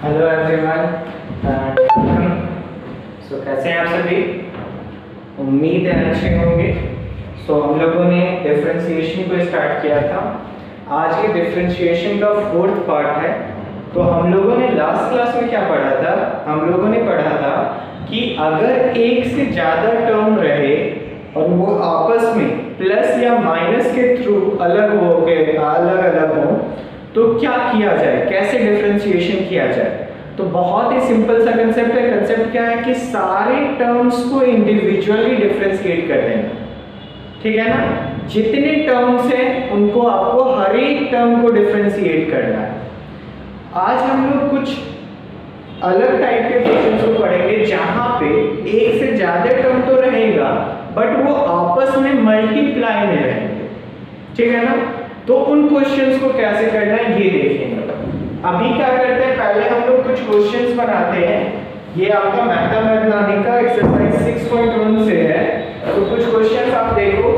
Hello everyone. कैसे हैं आप सभी? उम्मीद है अच्छे होंगे। हम लोगों ने डिफरेंशिएशन को स्टार्ट किया था। आज ये डिफरेंशिएशन का फोर्थ पार्ट है। तो हम लोगों ने लास्ट क्लास में क्या पढ़ा था? हम लोगों ने पढ़ा था कि अगर एक से ज़्यादा टर्म रहे और वो आपस में प्लस या माइनस के थ्रू अलग अलग हो तो क्या किया जाए, कैसे डिफरेंशिएशन किया जाए। तो बहुत ही सिंपल सा कंसेप्ट है। कंसेप्ट क्या है कि सारे टर्म्स को इंडिविजुअली डिफरेंशिएट कर देना, ठीक है ना। जितने टर्म्स हैं उनको आपको हर एक टर्म को डिफरेंशिएट करना है। आज हम लोग कुछ अलग टाइप के क्वेश्चंस को पढ़ेंगे जहां पे एक से ज्यादा टर्म तो रहेगा बट वो आपस में मल्टीप्लाई में रहेंगे, ठीक है ना। तो उन क्वेश्चंस को कैसे करना है ये देखेंगे। अभी क्या करते हैं, पहले हम लोग कुछ क्वेश्चंस बनाते हैं। ये आपका मैथमेटिक्स एक्सरसाइज 6.1 से है। तो कुछ क्वेश्चंस आप देखो,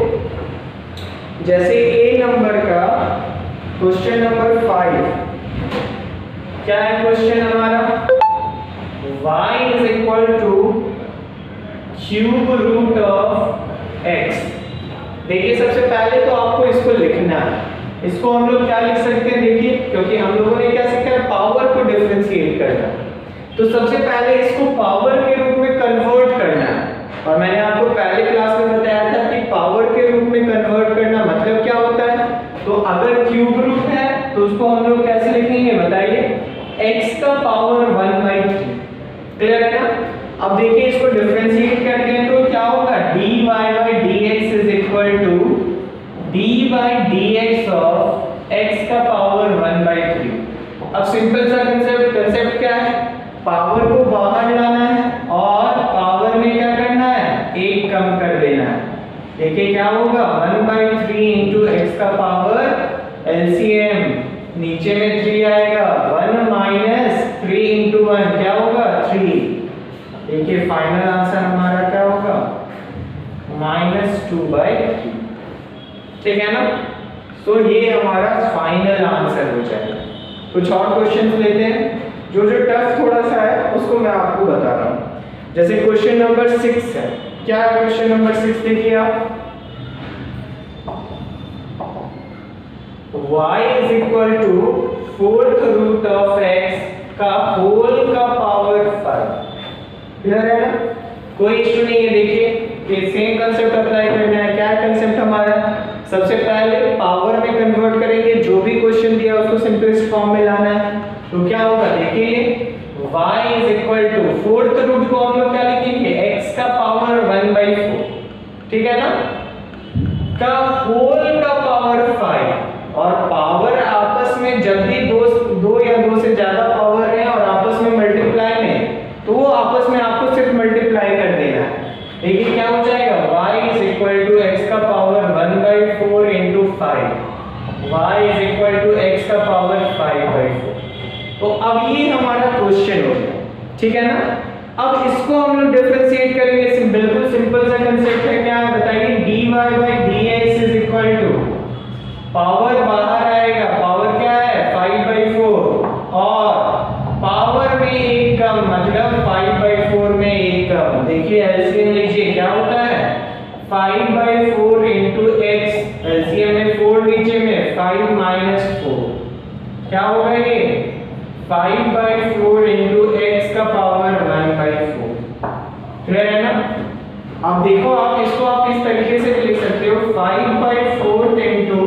जैसे ए नंबर का क्वेश्चन नंबर 5। क्या है क्वेश्चन हमारा? y is equal to cube root of x। देखिए सबसे पहले तो आपको इसको लिखना है। इसको हम लोग क्या लिख सकते हैं, देखिए, क्योंकि हम लोगों ने क्या सीखा है, पावर को डिफरेंशिएट करना। तो सबसे पहले इसको पावर के रूप में कन्वर्ट करना है। और मैंने आपको पहले क्लास में बताया था कि पावर के रूप में कन्वर्ट करना मतलब क्या होता है। तो अगर क्यूब रूट है तो उसको हम लोग कैसे लिखेंगे बताइए? x का पावर 1/3। क्लियर है ना। अब देखिए इसको डिफरेंशिएट करते हैं तो क्या होगा? dy by dx is equal to d by dx of x का पावर 1/3। अब सिंपल सा कंसेप्ट क्या है? पावर को बाहर लाना है और पावर में क्या करना है? एक कम कर देना है। देखिए क्या होगा? 1/3 into x का पावर एलसीएम, नीचे में 3 आएगा। 1 minus 3 into 1 क्या होगा? 3। देखिए फाइनल आंसर हमारा क्या होगा? -2/3, ठीक है ना। तो ये हमारा फाइनल आंसर हो जाएगा। कुछ और क्वेश्चंस लेते हैं जो टफ थोड़ा सा है, उसको मैं आपको बता रहा हूं। जैसे क्वेश्चन नंबर 6 है। क्या है क्वेश्चन नंबर 6? देखिए आप, y is equal to 4th root of x का होल का पावर 5। क्लियर है ना? कोई इशू नहीं है। देखिए ये सेम कंसेप्ट अप्लाई करना है। क्या कंसेप्ट हमारा? सबसे पहले पावर में कन्वर्ट करेंगे, जो भी क्वेश्चन दिया उसको सिंपलेस्ट फॉर्म में लाना है। तो क्या होगा? देखिए y is equal to 4th root को हम लोग क्या लिखेंगे? x का पावर 1/4, ठीक है ना, का होल का पावर 5। और पावर आपस में जब भी दो या दो से ज्यादा पावर है और आपस में मल्टीप्लाई में, तो वो आपस में आपको सिर्फ मल्टीप्लाई कर देना है। देखिए क्या हो जाएगा? y is equal to x का power 1/4 into 5। y is equal to x का पावर 5/4। तो अब ये हमारा क्वेश्चन हो गया, ठीक है ना। अब इसको हम लोग डिफरेंशिएट करेंगे। बिल्कुल सिंपल सा कंसेप्ट है। क्या है बताइए? dy by dx is equal to, power बाहर आएगा, पावर क्या है? 5/4 और पावर में एक कम, मतलब 5/4 में एक कम। देखिए एलसीएम लीजिए, क्या होता है? 5/4 into x, एलसीएम में 4 नीचे में 5 minus 4 क्या होगा? ये 5/4 into x का पावर 1/4। क्लियर है ना। अब देखो आप इसको इस तरीके से लिख सकते हो, 5/4 into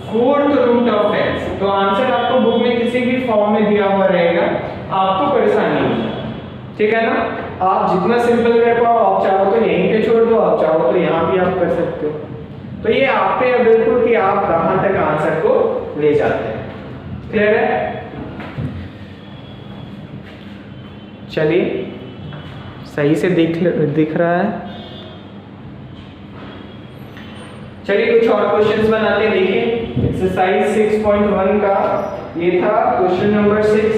4th root of x। तो आंसर आपको बुक में किसी भी फॉर्म में दिया हुआ रहेगा, आपको परेशानी नहीं है, ठीक है ना। आप जितना सिंपल कर पाओ, आप चाहो तो यहीं पे छोड़ दो, आप चाहो तो यहाँ भी आप कर सकते हो। तो ये आप पे है बिल्कुल कि आप कहां तक आंसर को ले जाते हैं। क्लियर है? चलिए सही से दिख रहा है। चलिए कुछ और क्वेश्चंस बनाते हैं। देखिए एक्सरसाइज 6.1 का ये था क्वेश्चन नंबर 6।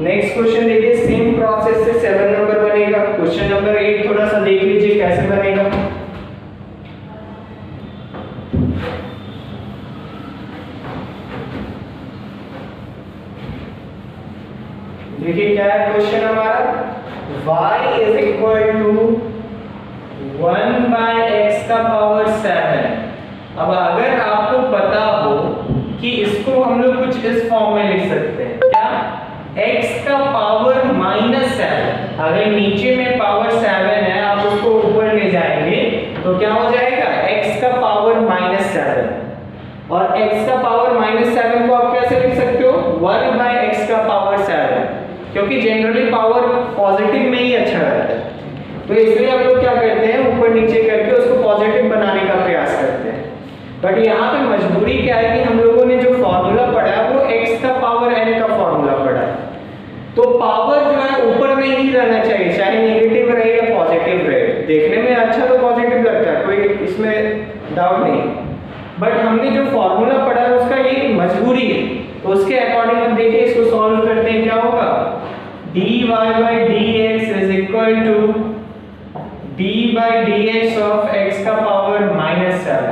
नेक्स्ट क्वेश्चन देखिए, सेम प्रोसेस से 7 नंबर बनेगा। क्वेश्चन नंबर 8 थोड़ा सा देख लीजिए कैसे बनेगा। देखिए क्या है क्वेश्चन हमारा, y is equal to 1/x⁻7। अब अगर आपको पता हो कि इसको हम लोग कुछ इस फॉर्म में लिख सकते हैं, क्या x⁻⁻7। अगर नीचे में पावर 7 है, आप उसको ऊपर ले जाएंगे तो क्या हो जाएगा x⁻⁻7। और x⁻⁻7 को आप कैसे लिख सकते हो, 1/x⁻7, क्योंकि जनरली पावर पॉजिटिव में ही अच्छा रहता है। तो इसलिए हम लोग क्या करते हैं, ऊपर नीचे करके उसको पॉजिटिव बनाने का प्रयास करते हैं। बट यहाँ पे मजबूरी क्या है कि हम लोगों ने जो फॉर्मूला पढ़ा है वो x⁻n का फॉर्मूला पढ़ा है, तो पावर जो है ऊपर में ही रहना चाहिए, चाहे नेगेटिव रहे या पॉजिटिव रहे। देखने में अच्छा तो पॉजिटिव लगता है, कोई इसमें डाउट नहीं, बट हमने जो फॉर्मूला पढ़ा है उसका ये मजबूरी है। तो उसके अकॉर्डिंग हम देखिए इसको सॉल्व करते हैं, क्या होगा, dy/dx is equal to d/dx of x⁻⁻7।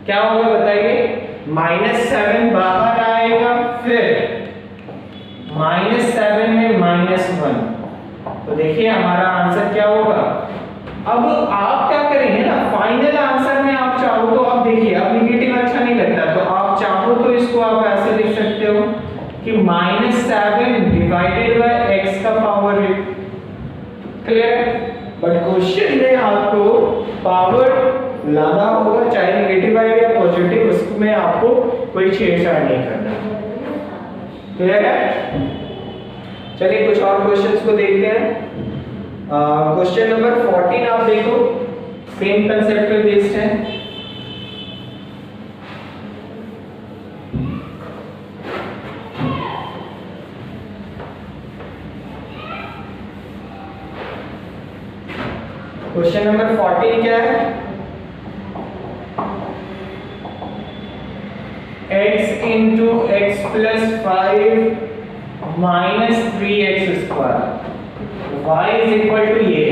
क्या होगा बताइए, -7 बाहर आएगा, फिर -7 में -1, तो देखिए हमारा आंसर क्या होगा। अब आप क्या करेंगे ना, फाइनल आंसर में आप चाहो तो आप देखिए, अब नेगेटिव अच्छा नहीं लगता, तो आप चाहो तो इसको आप ऐसे लिख सकते हो कि -7 divided by x⁻। Clear, but question में आपको पावर लाना होगा, चाहे नेगेटिव आए या पॉजिटिव, उसमें आपको कोई छेड़छाड़ नहीं करना। क्लियर है? चलिए कुछ और क्वेश्चंस को देखते हैं। क्वेश्चन नंबर 14 आप देखो, सेम कंसेप्ट पे बेस्ड है। क्वेश्चन नंबर 14 क्या है, x into x plus 5 minus 3x², y is equal to ये।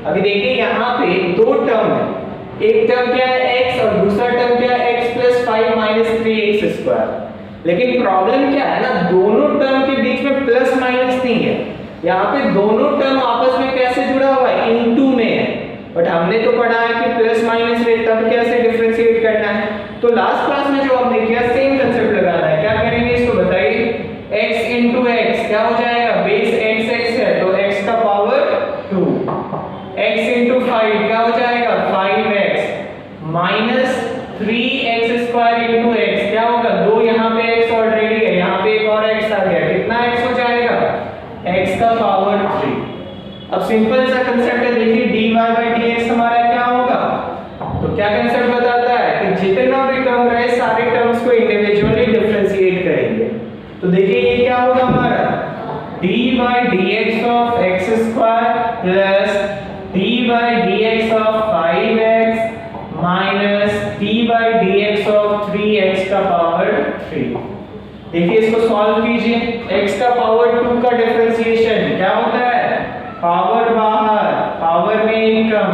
अभी देखिए यहाँ पे दो टर्म है, एक टर्म क्या है x और दूसरा टर्म क्या है x plus 5 minus 3x²। लेकिन प्रॉब्लम क्या है ना, दोनों टर्म के बीच में प्लस माइनस नहीं है, यहाँ पे दोनों टर्म आपस में कैसे जुड़ा हुआ है, इनटू में है। बट हमने तो पढ़ा है कि प्लस माइनस में तब कैसे डिफरेंशिएट करना है, तो लास्ट क्लास में जो हमने किया सेम कंसेप्ट लगाना है। क्या करेंगे इसको बताइए, x into x क्या हो जाएगा, बेस x है तो x⁻2, x into 5 क्या हो जाएगा 5x, minus 3x² into x क्या होगा, दो यहाँ पे x ऑलरेडी है, यहाँ पे एक और x आ गया, कितना x हो जाएगा x⁻3। अब सिंपल सा कंसेप्ट है, देखिए dy/dx हमारा क्या होगा, तो क्या कंसेप्ट बताता है कि जितना भी टर्म रहे सारे टर्म्स को इंडिविजुअली डिफरेंशिएट करेंगे। तो देखिए ये क्या होगा हमारा, dy/dx of x² plus dy/dx of 5x minus dy/dx of 3x⁻3। देखिए इसको सॉल्व कीजिए, x⁻2 का डिफरेंशिएशन क्या होता है, पावर बाहर, पावर में एक कम,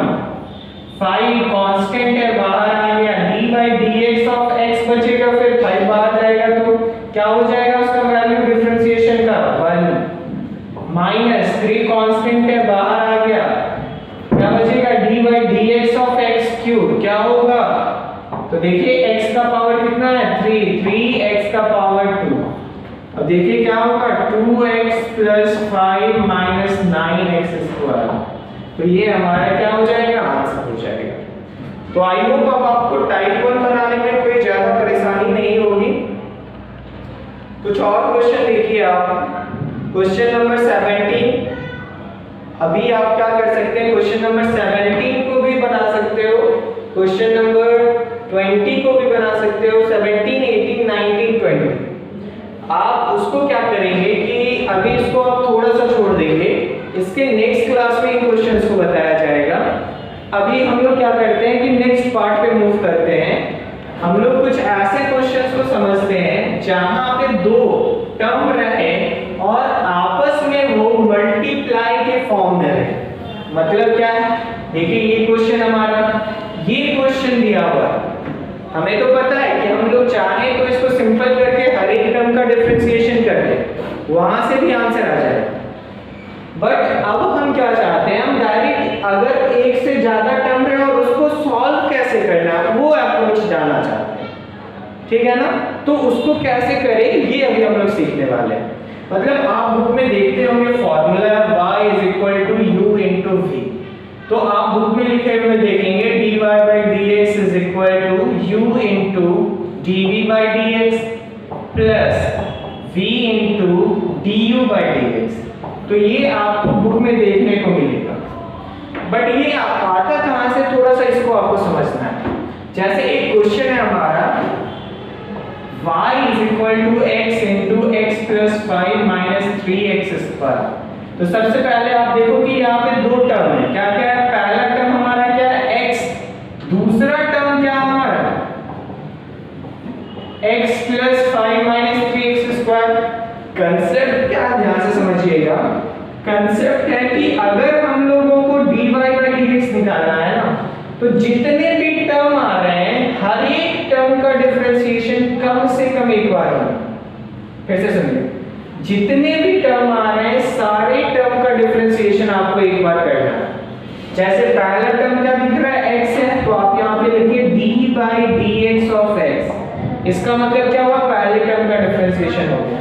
5 कांस्टेंट है बाहर आ गया, dy/dx ऑफ x बचेगा, फिर 5 बाहर जाएगा तो क्या हो जाएगा उसका वैल्यू डिफरेंशिएशन का 1, माइनस 3 कांस्टेंट है बाहर आ गया, क्या बचेगा dy/dx ऑफ x³ क्या होगा, तो देखिए x का पावर कितना है 3x⁻2। अब देखिए क्या होगा 2x plus 5 minus 9x², तो ये हमारा क्या हो जाएगा, आंसर हो जाएगा। तो आई होप अब आपको टाइप 1 बनाने में कोई ज्यादा परेशानी नहीं होगी। कुछ और क्वेश्चन देखिए आप, क्वेश्चन नंबर 17। अभी आप क्या कर सकते हैं, क्वेश्चन नंबर 17 को भी बना सकते हो, क्वेश्चन नंबर 20 को भी बना सकते हो, 17, 18, 19, 20। आप उसको क्या करेंगे कि अभी इसको आप थोड़ा सा छोड़ देंगे, इसके नेक्स्ट क्लास में इन क्वेश्चंस को बताया जाएगा। अभी हम लोग क्या करते हैं कि नेक्स्ट पार्ट पे मूव करते हैं। हम लोग कुछ ऐसे क्वेश्चंस को समझते हैं जहां पे दो टर्म रहे और आपस में वो मल्टीप्लाई के फॉर्म में रहे। मतलब क्या है, देखिए ये क्वेश्चन हमारा, ये क्वेश्चन दिया हुआ है, हमें तो पता है कि हम लोग चाहें तो इसको सिंपल करके हर एक टर्म का डिफरेंशिएशन करके वहां से भी आंसर आ जाएगा। अगर एक से ज्यादा टर्म है और उसको सॉल्व कैसे करना है वो अप्रोच जानना चाहते हैं, ठीक है ना। तो उसको कैसे करें ये अभी हम लोग सीखने वाले हैं। मतलब आप बुक में देखते होंगे फॉर्मूला y = u × v, तो आप बुक में लिखे हुए देखेंगे dy/dx = u × dv/dx plus v × du/dx। तो ये आपको बुक में देखने को मिलेगा, बट ये आता कहां से, थोड़ा सा इसको आपको समझना है। जैसे एक क्वेश्चन है हमारा y = x × x + 5 - 3x²। तो सबसे पहले आप देखो कि यहाँ पे दो टर्म है, क्या क्या है। पहला टर्म हमारा क्या है x, दूसरा टर्म क्या हमारा x + 5 - 3x²। कंसेप्ट क्या, ध्यान से समझिएगा। कंसेप्ट है कि अगर हम लोगों को dy/dx निकालना है ना, तो जितने भी टर्म आ रहे हैं हर एक टर्म का डिफरेंशिएशन कम से कम एक बार होगा। कैसे समझे, जितने भी टर्म आ रहे हैं सारे टर्म का डिफरेंशिएशन आपको एक बार करना है। जैसे पहला टर्म क्या दिख रहा है x है, तो आप यहाँ पे लिखिए d/dx of x। इसका मतलब क्या हुआ, पहले टर्म का डिफरेंशिएशन हो गया।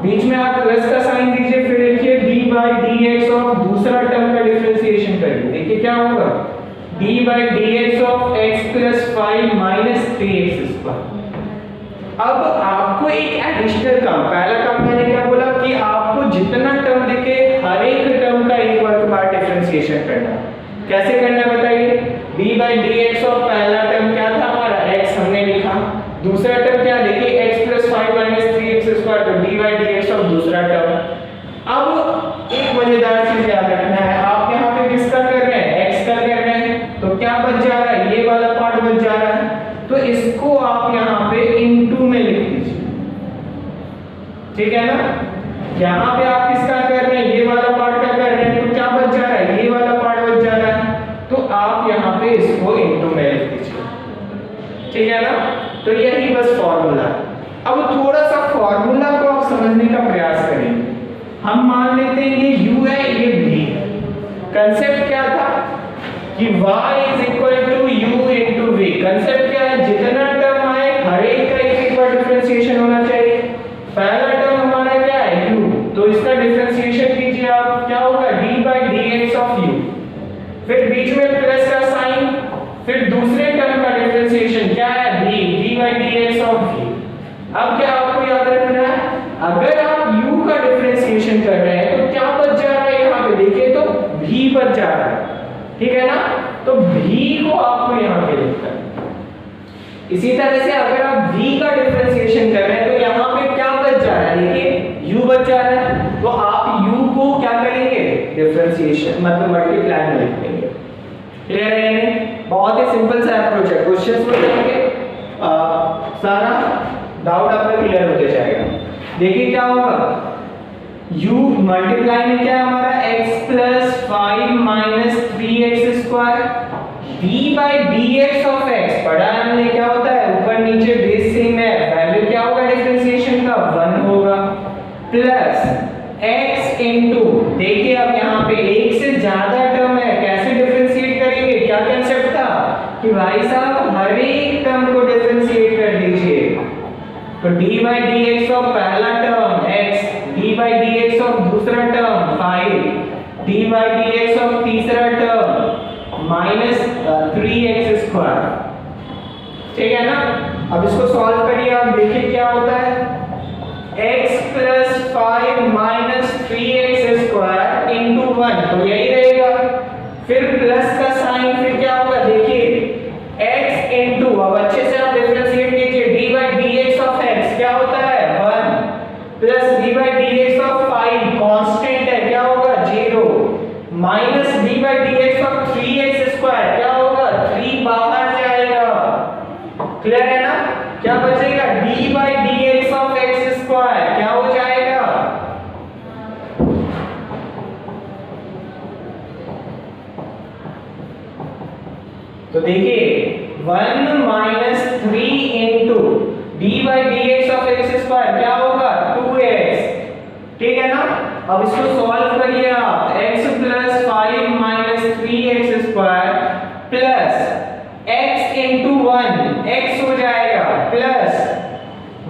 बीच में आप प्लस का साइन दीजिए, फिर लिखिए d/dx ऑफ दूसरा टर्म का डिफरेंशिएशन करिए। देखिए क्या होगा, d/dx of x + 5 - 3x²। अब आपको एक एडिशनल काम, पहला काम मैंने क्या बोला कि आपको जितना टर्म दिखे हर एक टर्म का एक बार डिफरेंशिएशन करना। कैसे करना है बताइए। d/dx ऑफ पहला टर्म क्या था हमारा x, हमने लिखा। दूसरा टर्म क्या, देखिए x + 5 - 3x², तो d/dx ऑफ दूसरा टर्म। अब एक मजेदार चीज याद रखना है, आप यहाँ पे किसका कर रहे हैं, x का कर रहे हैं, तो क्या बच जा रहा है, ये वाला पार्ट बच जा रहा है। तो इसको आप यहाँ पे इनटू में लिख दीजिए, ठीक है ना। यहाँ पे आप किसका कर रहे हैं, ये वाला पार्ट का कर रहे हैं, तो क्या बच जा रहा है, ये वाला पार्ट बच जा रहा है। तो आप यहाँ पे इसको इनटू में लिख दीजिए, ठीक है ना। तो यही बस फॉर्मूला। अब थोड़ा सा फॉर्मूला को आप समझने का प्रयास करेंगे। हम मान लेते हैं ये u है, ये v है। कंसेप्ट क्या था कि y = u × v। कंसेप्ट क्या है, जितना टर्म आए हर एक का एक बार डिफरेंशिएशन होना चाहिए। पहला टर्म हमारा क्या है u, तो इसका डिफरेंशिएशन कीजिए आप, क्या होगा d/dx ऑफ u, फिर बीच में प्लस का साइन, फिर दूसरे टर्म का डिफरेंशिएशन क्या है v, d/dx ऑफ v। अब क्या आपको याद रखना है, अगर आप u का डिफरेंशिएशन कर रहे हैं तो क्या बच जा रहा है, यहाँ पे देखिए तो v बच जा रहा है, ठीक है ना। तो v को आपको यहाँ पे लिखना है। इसी तरह से अगर आप v का डिफरेंशिएशन कर रहे हैं तो यहाँ पे क्या बच जा रहा है, देखिए u बच जा रहा है, तो आप u को क्या करेंगे, डिफरेंशिएशन मतलब मल्टीप्लाई में लिख देंगे। क्लियर है यानी बहुत ही सिंपल सा अप्रोच है। क्वेश्चंस हो जाएंगे, सारा डाउट आपका क्लियर होते जाएगा। देखिए क्या होगा, u मल्टीप्लाई में क्या है हमारा x + 5 - 3x², d/dx of x पढ़ा है हमने, क्या होता है ऊपर नीचे बेस सेम है, वैल्यू क्या होगा डिफरेंशिएशन का 1 होगा, प्लस x इनटू, देखिए अब यहाँ पे एक से ज्यादा टर्म है, कैसे डिफरेंशिएट करेंगे, क्या कंसेप्ट था कि भाई साहब हर एक टर्म को डिफरेंशिएट कर दीजिए। तो d/dx ऑफ पहला टर्म x, d/dx ऑफ दूसरा टर्म 5, d/dx ऑफ तीसरा टर्म -3x², ठीक है ना। अब इसको सॉल्व करिए, आप देखिए क्या होता है, x + 5 - 3x² × 1, तो यही रहेगा, फिर प्लस का साइन, फिर क्या होगा देखिए x इनटू, अब अच्छे से आप डिफरेंशिएट कीजिए, d/dx ऑफ x क्या होता है 1 प्लस d/dx ऑफ 5 कांस्टेंट है, क्या होगा 0, माइनस d/dx ऑफ 3x² क्या होगा 3 बाहर जाएगा। क्लियर है ना, क्या बचेगा d/dx ऑफ x² क्या हो जाएगा, तो देखिए 1 - 3 इनटू d/dx ऑफ x² क्या होगा 2x, ठीक है ना। अब इसको सॉल्व करिए आप, x + 5 - 3x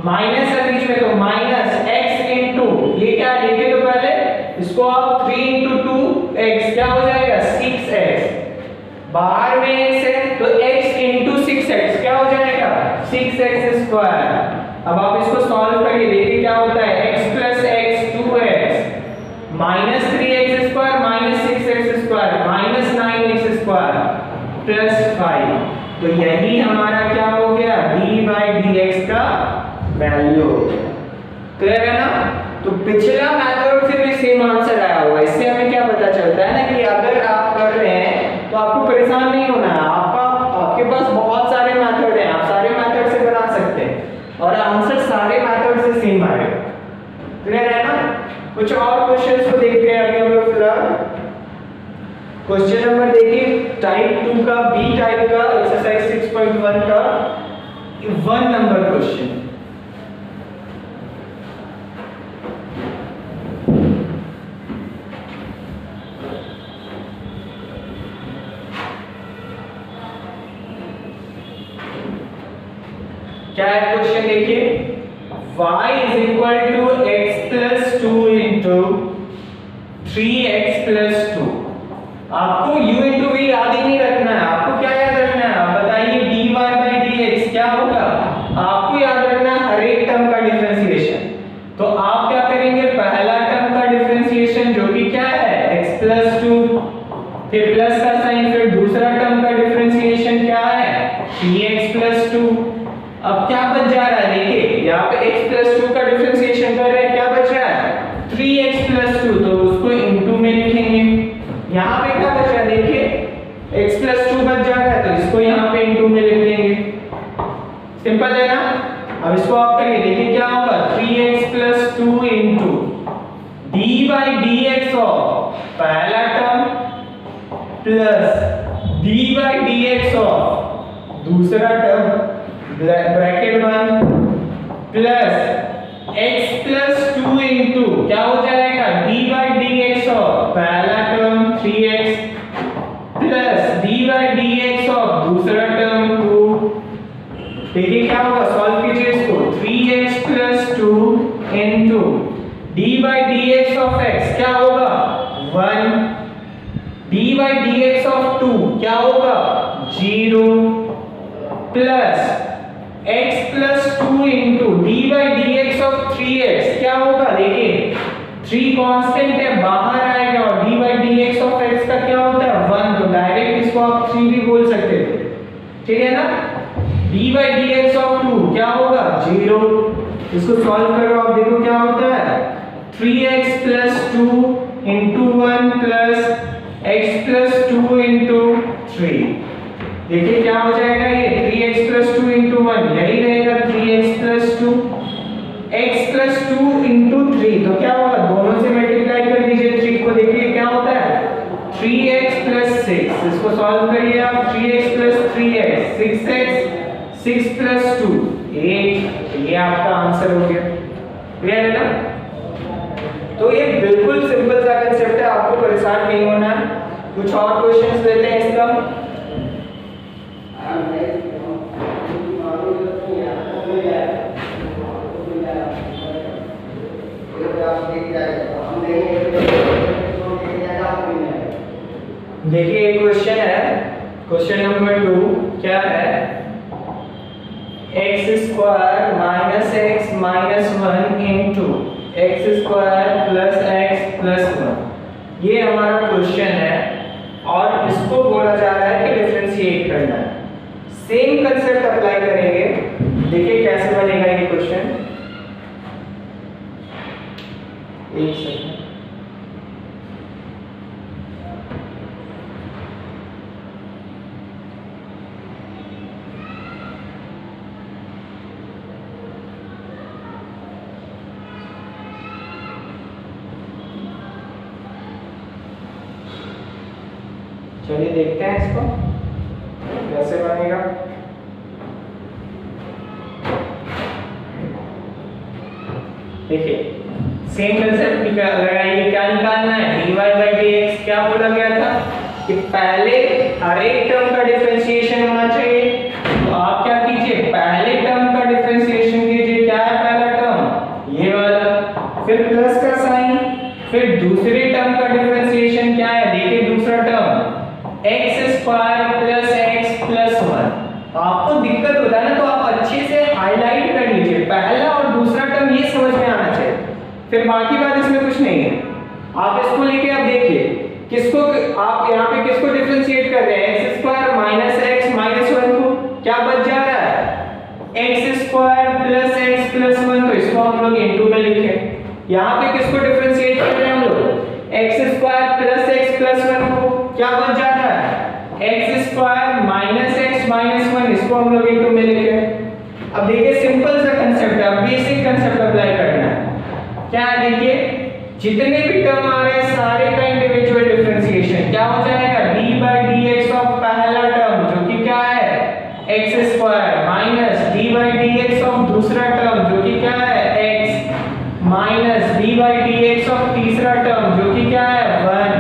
माइनस है बीच में, तो माइनस x इंटू ये क्या लिखे तो पहले इसको आप 3 इंटू 2x क्या हो जाएगा 6x, बाहर में x है तो x इंटू 6x क्या हो जाएगा 6x स्क्वायर। अब आप इसको सॉल्व करिए, देखिए क्या होता है x plus x 2x minus 3x square minus 6x square minus 9x square plus 5। तो यही हमारा क्या हो गया d बाई dx का वैल्यू। क्लियर है ना? तो पिछला मेथड से भी सेम आंसर आया होगा। इससे हमें क्या पता चलता है ना कि अगर आप कर रहे हैं तो आपको परेशान नहीं होना है, आपके पास बहुत सारे मेथड हैं, आप सारे मेथड से बना सकते हैं और आंसर सारे मेथड से सेम आएगा। क्लियर है ना? कुछ और क्वेश्चंस को देखते हैं अभी हम लोग फिलहाल। क्वेश्चन नंबर देखिए टाइप 2 का बी टाइप का एक्सरसाइज 6.1 का 1 नंबर क्वेश्चन। क्या है क्वेश्चन देखिए, y is equal to x plus 2 into 3x plus 2। आपको u into v याद ही नहीं रखना है, आपको क्या याद रखना है आप बताइए dy by dx क्या होगा, आपको याद रखना है हर एक टर्म का डिफरेंशिएशन। तो आप क्या करेंगे, पहला टर्म का डिफरेंशिएशन जो कि क्या है x plus 2, फिर प्लस का साइन, फिर दूसरा टर्म का डिफरेंशिएशन क्या है 3x plus 2। अब क्या बच जा रहा है देखिए, यहाँ पे x plus 2 का डिफरेंशिएशन कर रहे हैं, क्या बच रहा है 3x plus 2, तो उसको इनटू में लिखेंगे। यहाँ पे क्या बच रहा है देखिए x plus 2 बच जा रहा है तो इसको यहाँ पे इनटू में लिख देंगे। सिंपल है ना? अब इसको आप करिए, देखिए क्या होगा 3x plus 2 into d by dx of पहला term plus d by dx of दूसरा term bracket 1 plus x plus 2 into क्या हो जाएगा d by dx ऑफ पहला term 3x plus d by dx of दूसरा टर्म 2। देखिए क्या होगा, सॉल्व कीजिए इसको 3x प्लस 2 into d by dx of x क्या होगा 1, d by dx ऑफ 2 क्या होगा 0 plus x plus 2 into d by dx of 3x क्या होगा देखिए 3 कांस्टेंट है बाहर आएगा और d by dx of x का क्या होता है 1, तो डायरेक्ट इसको आप 3 भी बोल सकते थे, ठीक है ना। d by dx of 2 क्या होगा 0, इसको सॉल्व करो आप देखो क्या होता है 3x plus 2 into 1 plus x plus 2 into 3। देखिए क्या हो जाएगा ये 3x plus 2 into 1 यही रहेगा 3x plus 2 x plus 2 into 3, तो क्या होगा दोनों से मल्टीप्लाई कर दीजिए 3 को, देखिए क्या होता है 3x plus 6, इसको सॉल्व करिए आप 3x plus 3x 6x 6 plus 2 8, ये आपका आंसर हो गया। क्लियर है ना? तो ये बिल्कुल सिंपल सा कांसेप्ट है, आपको परेशान नहीं होना है। कुछ और क्वेश्चंस लेते हैं इसका। देखिए एक क्वेश्चन है, क्वेश्चन नंबर 2 क्या है x square minus x minus 1 into x square plus x plus 1, ये हमारा क्वेश्चन है और इसको बोला जा रहा है कि डिफरेंशिएट करना है। सेम कंसेप्ट अप्लाई करेंगे, देखिए कैसे बनेगा ये क्वेश्चन। एक सेकंड, चलिए देखते हैं इसको कैसे बनेगा। देखिए सेम कंसेप्ट लगाइए, क्या निकालना है dy by dx। क्या बोला गया था कि पहले हर एक टर्म का डिफरेंशिएशन होना चाहिए, तो आप क्या कीजिए पहले टर्म का डिफरेंशिएशन कीजिए, क्या है फिर दूसरे टर्म का डिफरेंशिएशन क्या है, देखिए दूसरा term x square plus x plus 1। आपको दिक्कत होता है ना, तो आप अच्छे से हाईलाइट कर लीजिए, पहला और दूसरा टर्म ये समझ में आना चाहिए, फिर बाकी बात इसमें कुछ नहीं है। आप इसको लेके आप देखिए किसको, आप यहाँ पे किसको डिफरेंशिएट कर रहे हैं, x square minus x minus 1 को, क्या बच जा रहा है x square plus x plus 1, तो इसको हम लोग इनटू में लिखे। यहाँ पे किसको डिफरेंशिएट कर रहे हैं हम लोग, x square plus x plus 1 को, क्या बच जाता है x square minus x minus 1, इसको हम लोग इनटू में लिखे। अब देखिए सिंपल सा कंसेप्ट है, बेसिक कंसेप्ट अप्लाई करना है। क्या है देखिए, जितने भी टर्म आ रहे हैं सारे का इंडिविजुअल डिफरेंशिएशन क्या हो जाएगा, d by dx ऑफ पहला टर्म जो कि क्या है x square minus d by dx of दूसरा टर्म जो कि क्या है x minus d by dx of तीसरा टर्म जो कि क्या है 1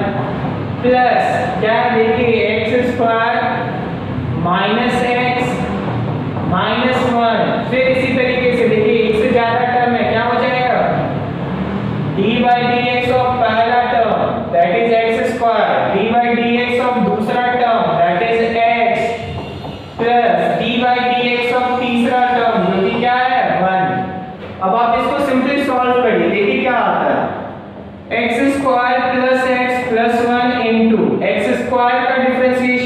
प्लस क्या देखिए x square minus x minus 1। फिर इसी तरीके से देखिए एक से ज्यादा टर्म है, क्या हो जाएगा d by dx ऑफ पहला term that is x square, d by dx of दूसरा term that is x plus d by dx of तीसरा टर्म जो कि क्या है 1। अब आप इसको सिंपली सॉल्व करिए, देखिए क्या आता है x square plus x plus 1 into x square का डिफरेंशिएशन